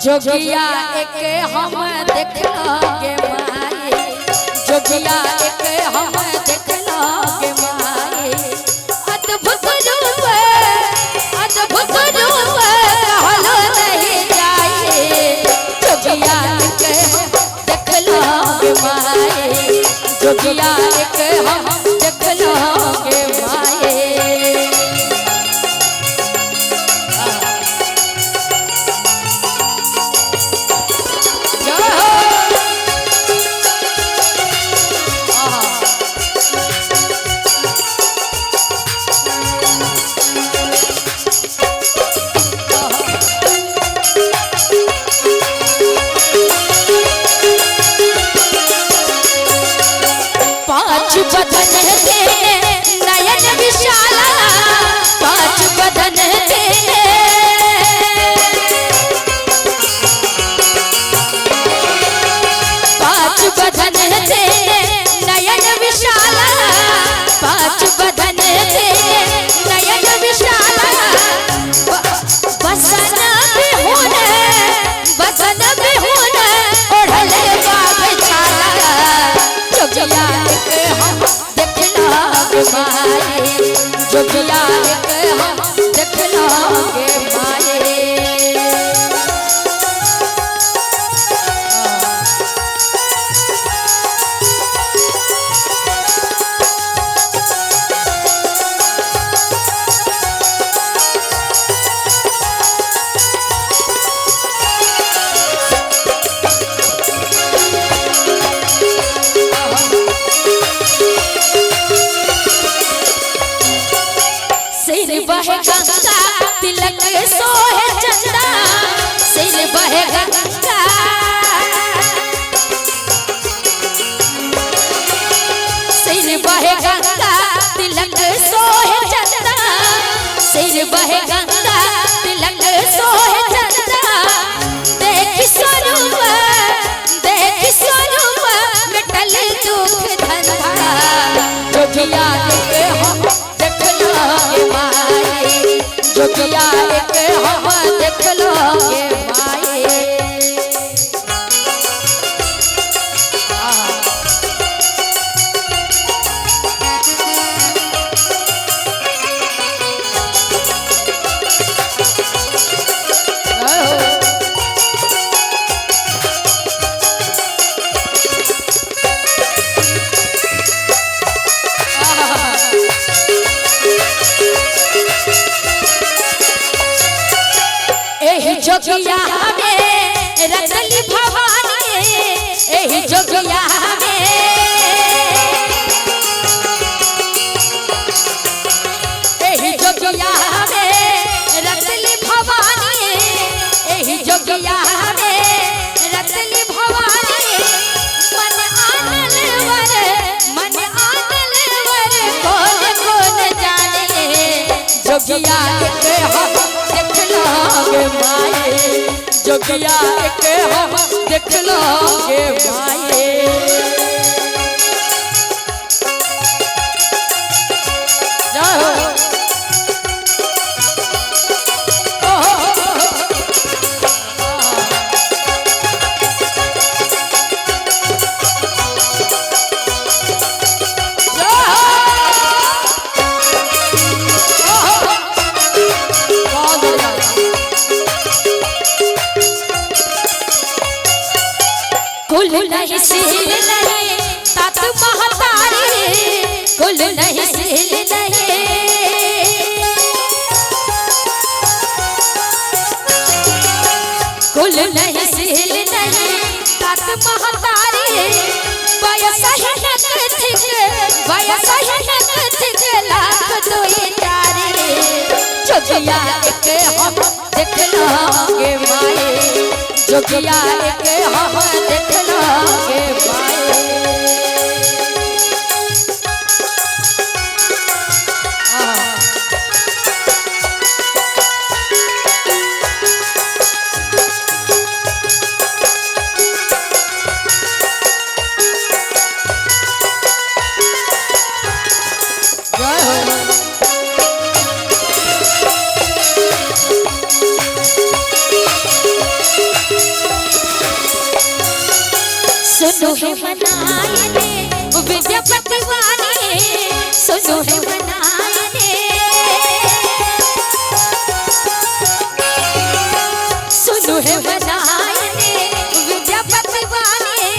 जोगिया एक हम देखलागे माए, जोगिया एक हम देखलागे माए। अद्भुत रूप कहलो नहीं जाए, जोगिया एक हम देखलागे माए, जोगिया एक हम देखलागे माए। बदन तेरे नयन विशाला, पांच बदन तेरे, पांच बदन तेरे नयन विशाला, पांच बदन तेरे नयन विशाला। बसन बिहुन ओढ़ले बाग छाला, जोगिया हम देखलागे माए, जोगिया एक हम देखलागे माए। सिर बहे गंगा तिलक सोहे चंदा, सिर बहे गंगा, सिर बहे गंगा तिलक सोहे चंदा, सिर बहे गंगा तिलक सोहे चंदा। देख स्वरूप मिटल दुख धंधा, जोगिया एक हम देखलागे माए, जोगिया एक हम देखलागे माए। जोगिया में रतली भवानी, एही जोगिया में, एही जोगिया में रतली भवानी, एही जोगिया में रतली भवानी। मन आनल वर कौन कौन जाने, जोगिया एक हम देखलागे माए, जोगिया एक हम देखलागे माए। कुल नहीं सिर नहीं तात महतारी, कुल नहीं सिर नहीं, कुल नहीं सिर नहीं तात महतारी। वयस हिनक थिक लाख दुई चारी, जोगिया एक हम देखलागे माए, जोगिया एक हम देखलागे माए। है मनाए ने विद्यापति वाले सुनो है मनाए ने सुनो है मनाए ने विद्यापति वाले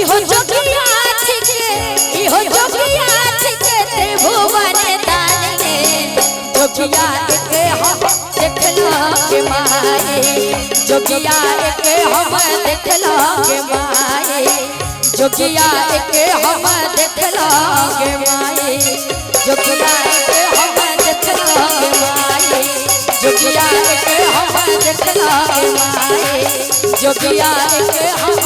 इहो जोगिया छिके इहो जोगिया छिके त्रिभुवन दाने जोगिया के हम देखला के माए जोगिया के हम देखला के माए जोगिया के हम देखला के माए जोगिया के हम देखला के माए जोगिया के हम देखला के माए जोगिया के हम